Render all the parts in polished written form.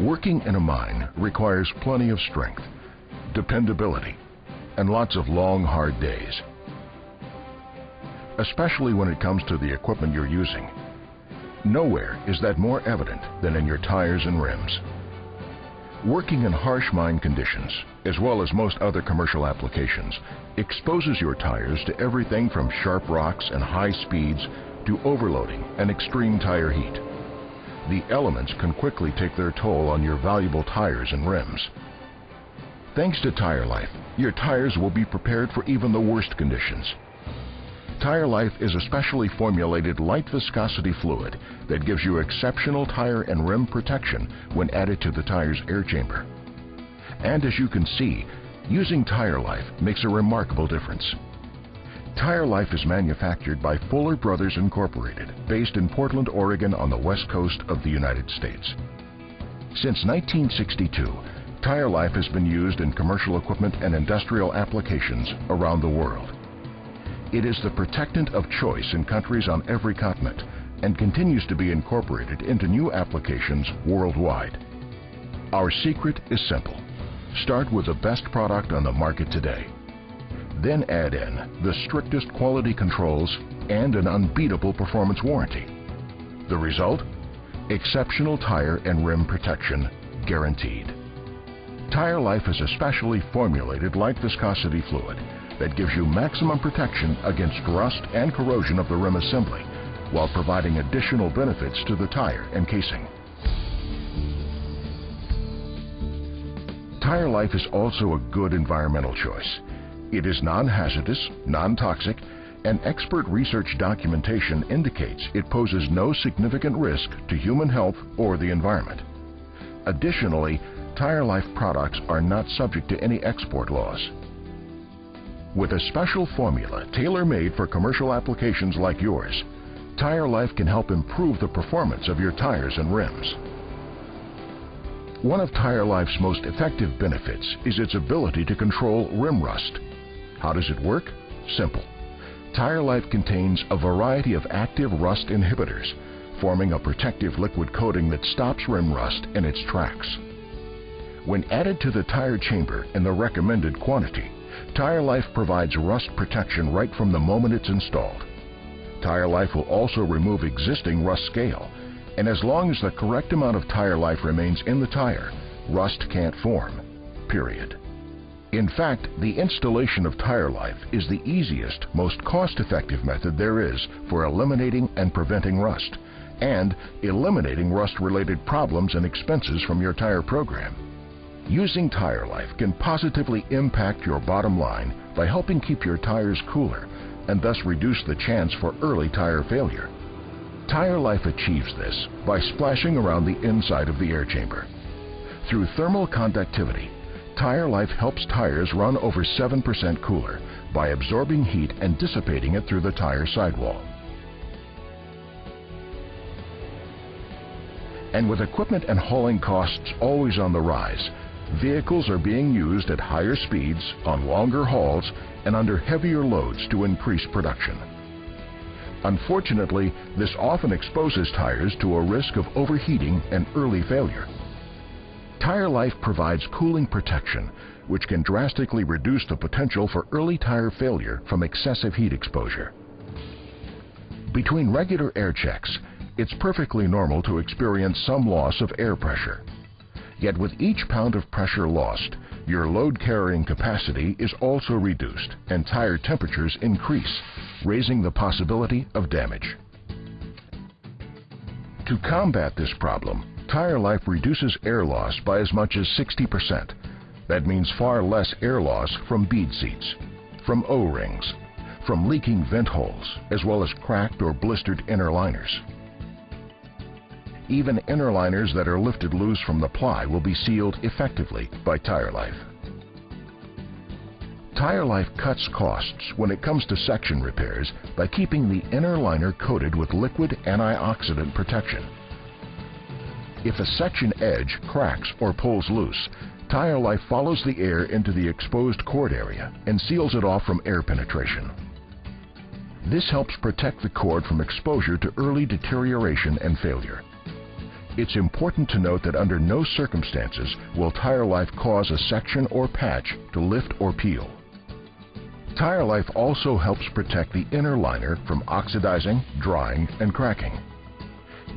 Working in a mine requires plenty of strength, dependability, and lots of long, hard days. Especially when it comes to the equipment you're using. Nowhere is that more evident than in your tires and rims. Working in harsh mine conditions, as well as most other commercial applications, exposes your tires to everything from sharp rocks and high speeds to overloading and extreme tire heat. The elements can quickly take their toll on your valuable tires and rims. Thanks to Tire Life, your tires will be prepared for even the worst conditions. Tire Life is a specially formulated light viscosity fluid that gives you exceptional tire and rim protection when added to the tire's air chamber. And as you can see, using Tire Life makes a remarkable difference. Tire Life is manufactured by Fuller Brothers Incorporated, based in Portland, Oregon on the west coast of the United States. Since 1962, Tire Life has been used in commercial equipment and industrial applications around the world. It is the protectant of choice in countries on every continent and continues to be incorporated into new applications worldwide. Our secret is simple. Start with the best product on the market today. Then add in the strictest quality controls and an unbeatable performance warranty. The result? Exceptional tire and rim protection guaranteed. Tire Life is a specially formulated light viscosity fluid that gives you maximum protection against rust and corrosion of the rim assembly while providing additional benefits to the tire and casing. Tire Life is also a good environmental choice. It is non-hazardous, non-toxic, and expert research documentation indicates it poses no significant risk to human health or the environment. Additionally, Tire Life products are not subject to any export laws. With a special formula tailor-made for commercial applications like yours, Tire Life can help improve the performance of your tires and rims. One of Tire Life's most effective benefits is its ability to control rim rust. How does it work? Simple. Tire Life contains a variety of active rust inhibitors, forming a protective liquid coating that stops rim rust in its tracks. When added to the tire chamber in the recommended quantity, Tire Life provides rust protection right from the moment it's installed. Tire Life will also remove existing rust scale, and as long as the correct amount of Tire Life remains in the tire, rust can't form, period. In fact, the installation of Tire Life is the easiest, most cost-effective method there is for eliminating and preventing rust, and eliminating rust-related problems and expenses from your tire program. Using Tire Life can positively impact your bottom line by helping keep your tires cooler and thus reduce the chance for early tire failure. Tire Life achieves this by splashing around the inside of the air chamber. Through thermal conductivity, Tire Life helps tires run over 7% cooler by absorbing heat and dissipating it through the tire sidewall. And with equipment and hauling costs always on the rise, vehicles are being used at higher speeds, on longer hauls, and under heavier loads to increase production. Unfortunately, this often exposes tires to a risk of overheating and early failure. Tire Life provides cooling protection, which can drastically reduce the potential for early tire failure from excessive heat exposure. Between regular air checks, it's perfectly normal to experience some loss of air pressure. Yet with each pound of pressure lost, your load carrying capacity is also reduced and tire temperatures increase, raising the possibility of damage. To combat this problem, Tire Life reduces air loss by as much as 60%. That means far less air loss from bead seats, from O-rings, from leaking vent holes, as well as cracked or blistered inner liners. Even inner liners that are lifted loose from the ply will be sealed effectively by Tire Life. Tire Life cuts costs when it comes to section repairs by keeping the inner liner coated with liquid antioxidant protection. If a section edge cracks or pulls loose, Tire Life follows the air into the exposed cord area and seals it off from air penetration. This helps protect the cord from exposure to early deterioration and failure. It's important to note that under no circumstances will Tire Life cause a section or patch to lift or peel. Tire Life also helps protect the inner liner from oxidizing, drying, and cracking.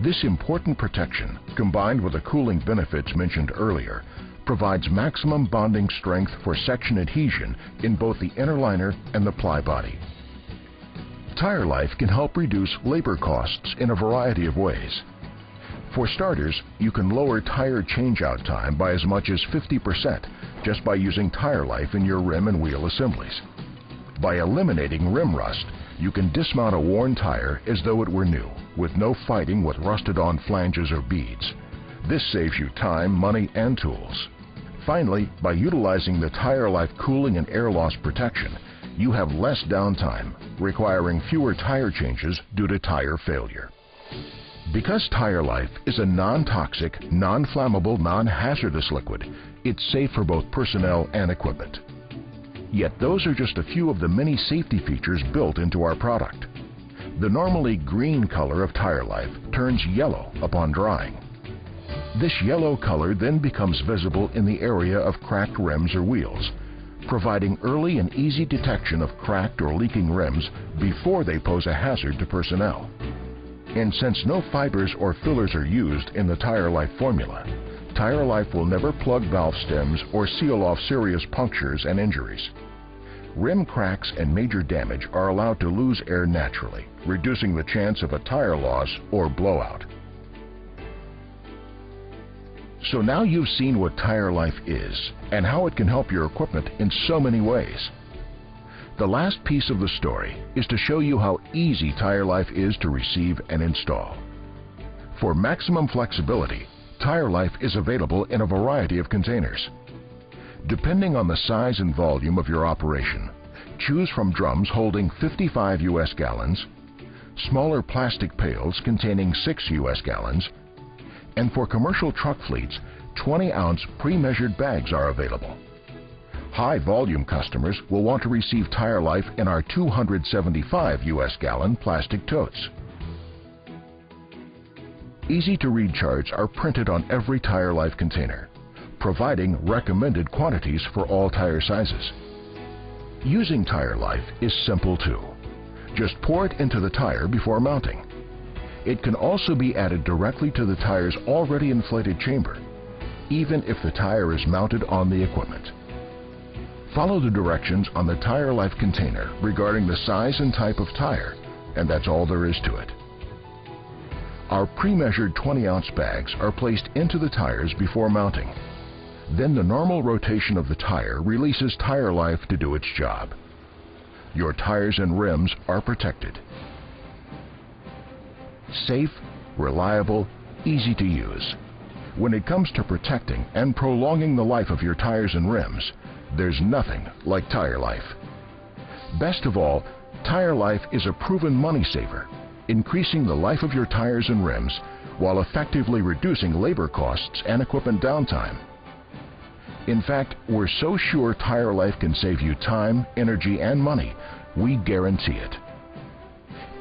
This important protection, combined with the cooling benefits mentioned earlier, provides maximum bonding strength for section adhesion in both the inner liner and the ply body. Tire Life can help reduce labor costs in a variety of ways. For starters, you can lower tire changeout time by as much as 50% just by using Tire Life in your rim and wheel assemblies. By eliminating rim rust, you can dismount a worn tire as though it were new, with no fighting with rusted-on flanges or beads. This saves you time, money, and tools. Finally, by utilizing the Tire Life cooling and air loss protection, you have less downtime, requiring fewer tire changes due to tire failure. Because Tire Life is a non-toxic, non-flammable, non-hazardous liquid, it's safe for both personnel and equipment. Yet those are just a few of the many safety features built into our product. The normally green color of Tire Life turns yellow upon drying. This yellow color then becomes visible in the area of cracked rims or wheels, providing early and easy detection of cracked or leaking rims before they pose a hazard to personnel. And since no fibers or fillers are used in the Tire Life formula, Tire Life will never plug valve stems or seal off serious punctures and injuries. Rim cracks and major damage are allowed to lose air naturally, reducing the chance of a tire loss or blowout. So now you've seen what Tire Life is and how it can help your equipment in so many ways. The last piece of the story is to show you how easy Tire Life is to receive and install. For maximum flexibility, Tire Life is available in a variety of containers. Depending on the size and volume of your operation, choose from drums holding 55 U.S. gallons, smaller plastic pails containing 6 U.S. gallons, and for commercial truck fleets, 20-ounce pre-measured bags are available. High-volume customers will want to receive Tire Life in our 275 U.S. gallon plastic totes. Easy-to-read charts are printed on every Tire Life container, providing recommended quantities for all tire sizes. Using Tire Life is simple too. Just pour it into the tire before mounting. It can also be added directly to the tire's already inflated chamber, even if the tire is mounted on the equipment. Follow the directions on the Tire Life container regarding the size and type of tire, and that's all there is to it. Our pre-measured 20-ounce bags are placed into the tires before mounting. Then the normal rotation of the tire releases Tire Life to do its job. Your tires and rims are protected. Safe, reliable, easy to use. When it comes to protecting and prolonging the life of your tires and rims, there's nothing like Tire Life. Best of all, Tire Life is a proven money saver, increasing the life of your tires and rims while effectively reducing labor costs and equipment downtime. In fact, we're so sure Tire Life can save you time, energy, and money, we guarantee it.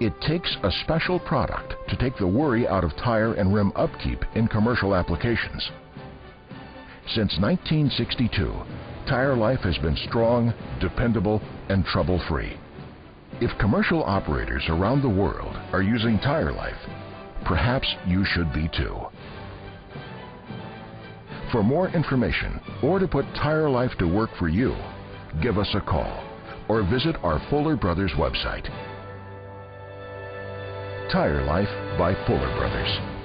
It takes a special product to take the worry out of tire and rim upkeep in commercial applications. Since 1962, Tire Life has been strong, dependable, and trouble-free. If commercial operators around the world are using Tire Life, perhaps you should be too. For more information or to put Tire Life to work for you, give us a call or visit our Fuller Brothers website. Tire Life by Fuller Brothers.